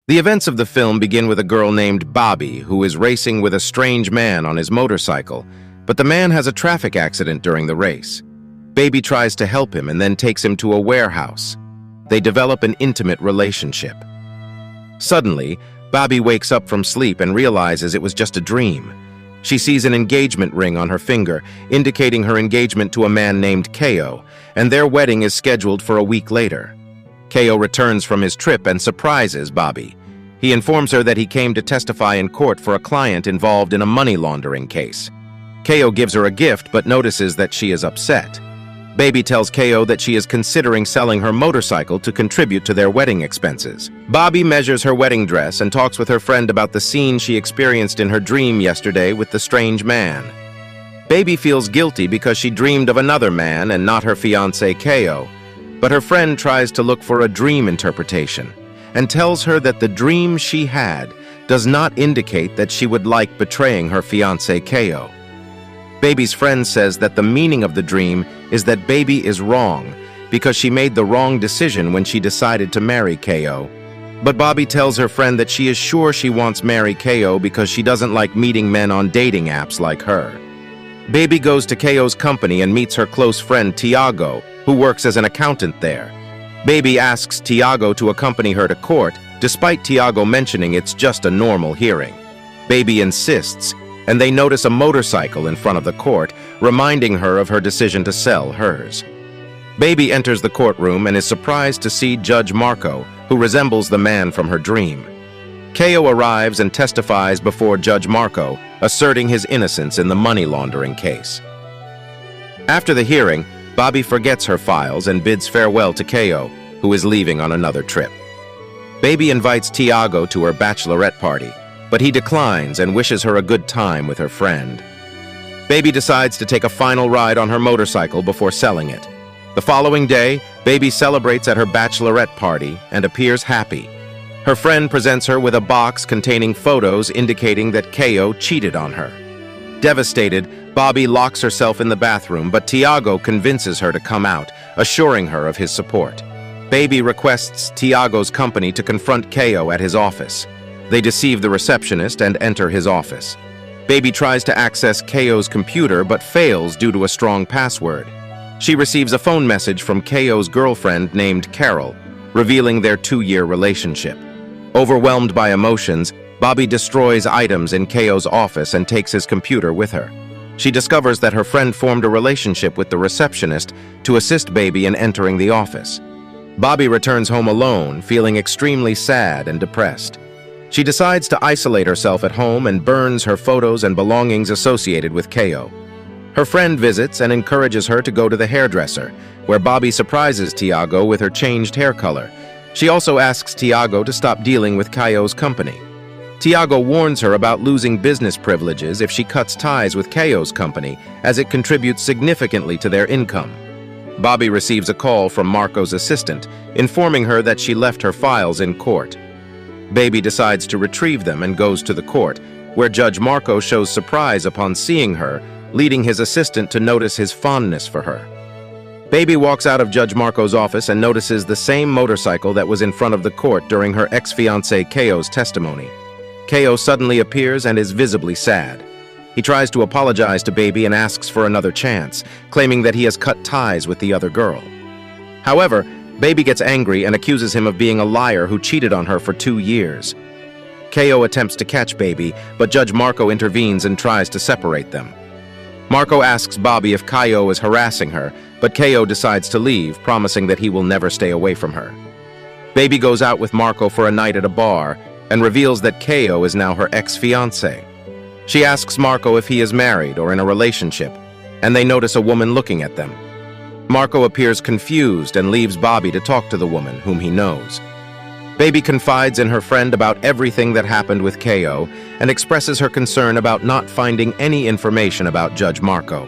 The events of the film begin with a girl named Bobby who is racing with a strange man on his motorcycle, but the man has a traffic accident during the race. Baby tries to help him and then takes him to a warehouse. They develop an intimate relationship. Suddenly, Bobby wakes up from sleep and realizes it was just a dream. She sees an engagement ring on her finger, indicating her engagement to a man named Ko, and their wedding is scheduled for a week later. Ko returns from his trip and surprises Bobby. He informs her that he came to testify in court for a client involved in a money laundering case. Ko gives her a gift but notices that she is upset. Baby tells Ko that she is considering selling her motorcycle to contribute to their wedding expenses. Bobby measures her wedding dress and talks with her friend about the scene she experienced in her dream yesterday with the strange man. Baby feels guilty because she dreamed of another man and not her fiancé Ko, but her friend tries to look for a dream interpretation and tells her that the dream she had does not indicate that she would like betraying her fiancé Ko. Baby's friend says that the meaning of the dream is that Baby is wrong because she made the wrong decision when she decided to marry Ko. But Bobby tells her friend that she is sure she wants to marry Ko because she doesn't like meeting men on dating apps like her. Baby goes to Ko's company and meets her close friend Tiago, who works as an accountant there. Baby asks Tiago to accompany her to court, despite Tiago mentioning it's just a normal hearing. Baby insists, and they notice a motorcycle in front of the court, reminding her of her decision to sell hers. Baby enters the courtroom and is surprised to see Judge Marco, who resembles the man from her dream. Ko arrives and testifies before Judge Marco, asserting his innocence in the money laundering case. After the hearing, Bobby forgets her files and bids farewell to Ko, who is leaving on another trip. Baby invites Tiago to her bachelorette party, but he declines and wishes her a good time with her friend. Baby decides to take a final ride on her motorcycle before selling it. The following day, Baby celebrates at her bachelorette party and appears happy. Her friend presents her with a box containing photos indicating that Ko cheated on her. Devastated, Bobby locks herself in the bathroom, but Tiago convinces her to come out, assuring her of his support. Baby requests Tiago's company to confront Ko at his office. They deceive the receptionist and enter his office. Baby tries to access Ko's computer but fails due to a strong password. She receives a phone message from Ko's girlfriend named Carol, revealing their 2-year relationship. Overwhelmed by emotions, Bobby destroys items in Ko's office and takes his computer with her. She discovers that her friend formed a relationship with the receptionist to assist Baby in entering the office. Bobby returns home alone, feeling extremely sad and depressed. She decides to isolate herself at home and burns her photos and belongings associated with Ko. Her friend visits and encourages her to go to the hairdresser, where Bobby surprises Tiago with her changed hair color. She also asks Tiago to stop dealing with Ko's company. Tiago warns her about losing business privileges if she cuts ties with Ko's company, as it contributes significantly to their income. Bobby receives a call from Marco's assistant, informing her that she left her files in court. Baby decides to retrieve them and goes to the court, where Judge Marco shows surprise upon seeing her, leading his assistant to notice his fondness for her. Baby walks out of Judge Marco's office and notices the same motorcycle that was in front of the court during her ex-fiancé Ko's testimony. Ko suddenly appears and is visibly sad. He tries to apologize to Baby and asks for another chance, claiming that he has cut ties with the other girl. However, Baby gets angry and accuses him of being a liar who cheated on her for 2 years. Ko attempts to catch Baby, but Judge Marco intervenes and tries to separate them. Marco asks Bobby if Ko is harassing her, but Ko decides to leave, promising that he will never stay away from her. Baby goes out with Marco for a night at a bar and reveals that Ko is now her ex-fiancé. She asks Marco if he is married or in a relationship, and they notice a woman looking at them. Marco appears confused and leaves Bobby to talk to the woman, whom he knows. Baby confides in her friend about everything that happened with Ko and expresses her concern about not finding any information about Judge Marco.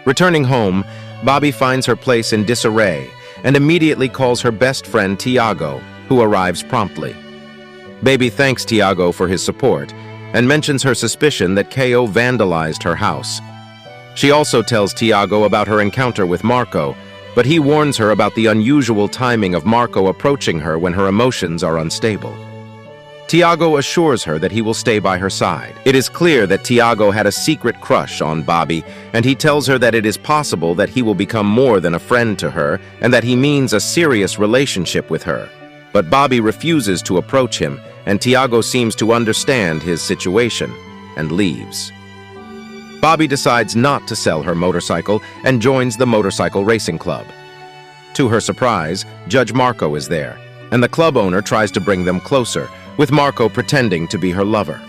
Returning home, Bobby finds her place in disarray and immediately calls her best friend Tiago, who arrives promptly. Baby thanks Tiago for his support and mentions her suspicion that Ko vandalized her house. She also tells Tiago about her encounter with Marco, but he warns her about the unusual timing of Marco approaching her when her emotions are unstable. Tiago assures her that he will stay by her side. It is clear that Tiago had a secret crush on Bobby, and he tells her that it is possible that he will become more than a friend to her and that he means a serious relationship with her. But Bobby refuses to approach him, and Tiago seems to understand his situation and leaves. Bobby decides not to sell her motorcycle and joins the motorcycle racing club. To her surprise, Judge Marco is there, and the club owner tries to bring them closer, with Marco pretending to be her lover.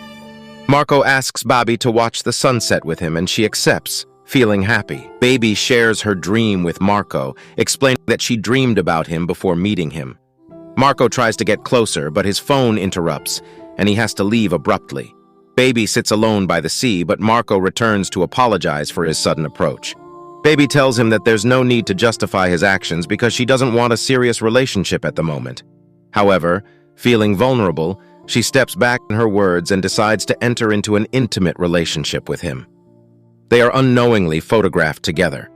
Marco asks Bobby to watch the sunset with him, and she accepts, feeling happy. Baby shares her dream with Marco, explaining that she dreamed about him before meeting him. Marco tries to get closer, but his phone interrupts, and he has to leave abruptly. Baby sits alone by the sea, but Marco returns to apologize for his sudden approach. Baby tells him that there's no need to justify his actions because she doesn't want a serious relationship at the moment. However, feeling vulnerable, she steps back in her words and decides to enter into an intimate relationship with him. They are unknowingly photographed together.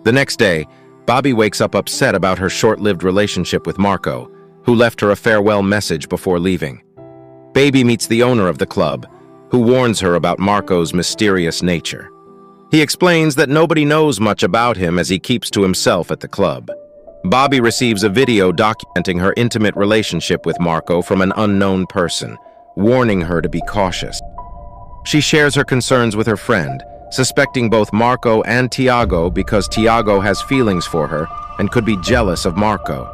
The next day, Bobby wakes up upset about her short-lived relationship with Marco, who left her a farewell message before leaving. Baby meets the owner of the club, who warns her about Marco's mysterious nature. He explains that nobody knows much about him as he keeps to himself at the club. Bobby receives a video documenting her intimate relationship with Marco from an unknown person, warning her to be cautious. She shares her concerns with her friend, suspecting both Marco and Tiago because Tiago has feelings for her and could be jealous of Marco.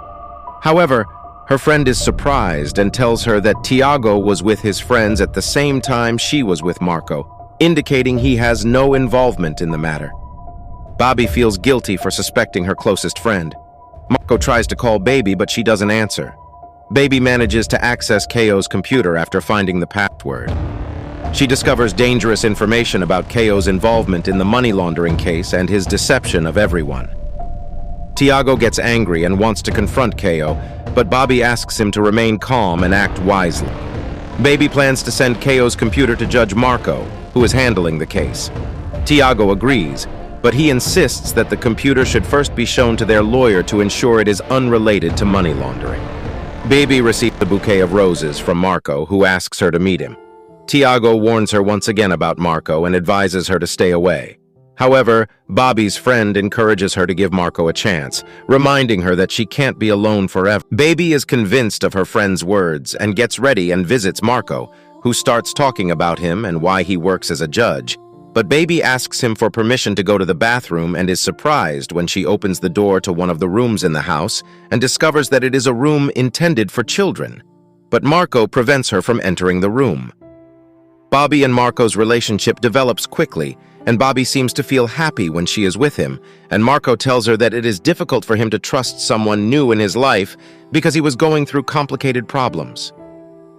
However, her friend is surprised and tells her that Tiago was with his friends at the same time she was with Marco, indicating he has no involvement in the matter. Bobby feels guilty for suspecting her closest friend. Marco tries to call Baby, but she doesn't answer. Baby manages to access Keo's computer after finding the password. She discovers dangerous information about Keo's involvement in the money laundering case and his deception of everyone. Tiago gets angry and wants to confront Keo, but Bobby asks him to remain calm and act wisely. Baby plans to send Keo's computer to Judge Marco, who is handling the case. Tiago agrees, but he insists that the computer should first be shown to their lawyer to ensure it is unrelated to money laundering. Baby receives a bouquet of roses from Marco, who asks her to meet him. Tiago warns her once again about Marco and advises her to stay away. However, Bobby's friend encourages her to give Marco a chance, reminding her that she can't be alone forever. Baby is convinced of her friend's words and gets ready and visits Marco, who starts talking about him and why he works as a judge. But Baby asks him for permission to go to the bathroom and is surprised when she opens the door to one of the rooms in the house and discovers that it is a room intended for children. But Marco prevents her from entering the room. Bobby and Marco's relationship develops quickly, and Bobby seems to feel happy when she is with him, and Marco tells her that it is difficult for him to trust someone new in his life because he was going through complicated problems.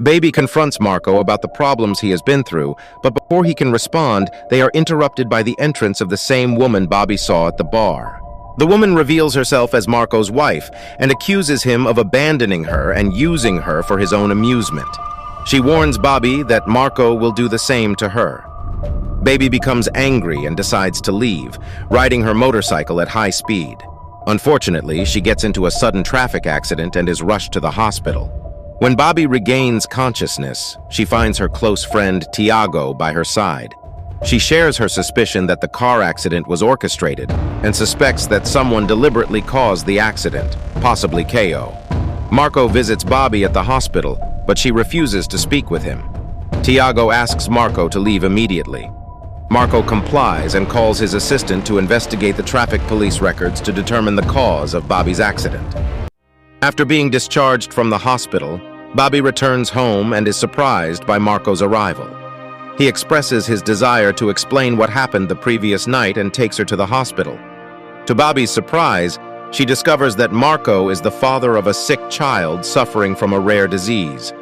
Baby confronts Marco about the problems he has been through, but before he can respond, they are interrupted by the entrance of the same woman Bobby saw at the bar. The woman reveals herself as Marco's wife and accuses him of abandoning her and using her for his own amusement. She warns Bobby that Marco will do the same to her. Baby becomes angry and decides to leave, riding her motorcycle at high speed. Unfortunately, she gets into a sudden traffic accident and is rushed to the hospital. When Bobby regains consciousness, she finds her close friend Tiago by her side. She shares her suspicion that the car accident was orchestrated and suspects that someone deliberately caused the accident, possibly Keo. Marco visits Bobby at the hospital, but she refuses to speak with him. Tiago asks Marco to leave immediately. Marco complies and calls his assistant to investigate the traffic police records to determine the cause of Bobby's accident. After being discharged from the hospital, Bobby returns home and is surprised by Marco's arrival. He expresses his desire to explain what happened the previous night and takes her to the hospital. To Bobby's surprise, she discovers that Marco is the father of a sick child suffering from a rare disease.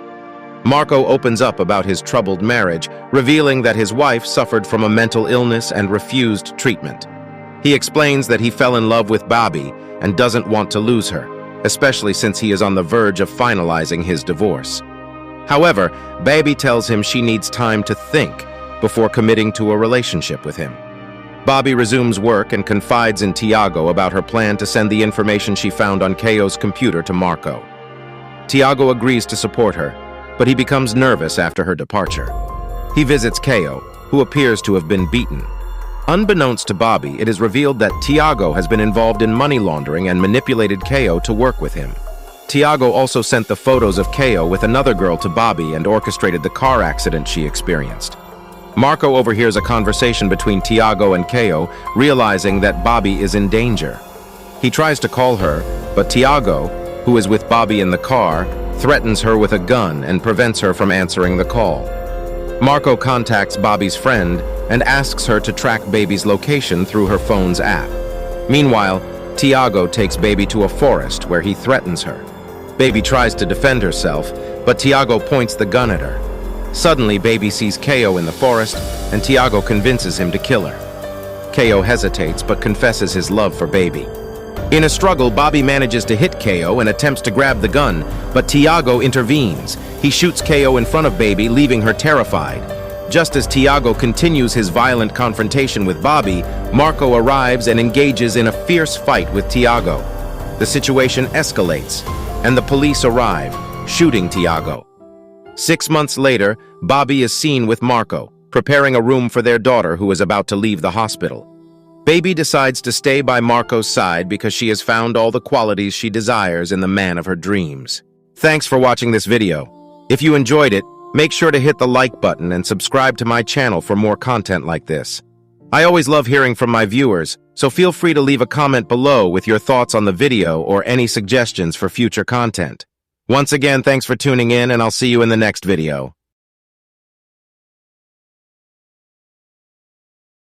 Marco opens up about his troubled marriage, revealing that his wife suffered from a mental illness and refused treatment. He explains that he fell in love with Bobby and doesn't want to lose her, especially since he is on the verge of finalizing his divorce. However, Baby tells him she needs time to think before committing to a relationship with him. Bobby resumes work and confides in Tiago about her plan to send the information she found on Keo's computer to Marco. Tiago agrees to support her, but he becomes nervous after her departure. He visits Keo, who appears to have been beaten. Unbeknownst to Bobby, it is revealed that Tiago has been involved in money laundering and manipulated Keo to work with him. Tiago also sent the photos of Keo with another girl to Bobby and orchestrated the car accident she experienced. Marco overhears a conversation between Tiago and Keo, realizing that Bobby is in danger. He tries to call her, but Tiago, who is with Bobby in the car, threatens her with a gun and prevents her from answering the call. Marco contacts Bobby's friend and asks her to track Baby's location through her phone's app. Meanwhile, Tiago takes Baby to a forest where he threatens her. Baby tries to defend herself, but Tiago points the gun at her. Suddenly, Baby sees Keo in the forest, and Tiago convinces him to kill her. Keo hesitates but confesses his love for Baby. In a struggle, Bobby manages to hit Keo and attempts to grab the gun, but Tiago intervenes. He shoots Keo in front of Baby, leaving her terrified. Just as Tiago continues his violent confrontation with Bobby, Marco arrives and engages in a fierce fight with Tiago. The situation escalates, and the police arrive, shooting Tiago. 6 months later, Bobby is seen with Marco, preparing a room for their daughter who is about to leave the hospital. Baby decides to stay by Marco's side because she has found all the qualities she desires in the man of her dreams. Thanks for watching this video. If you enjoyed it, make sure to hit the like button and subscribe to my channel for more content like this. I always love hearing from my viewers, so feel free to leave a comment below with your thoughts on the video or any suggestions for future content. Once again, thanks for tuning in, and I'll see you in the next video.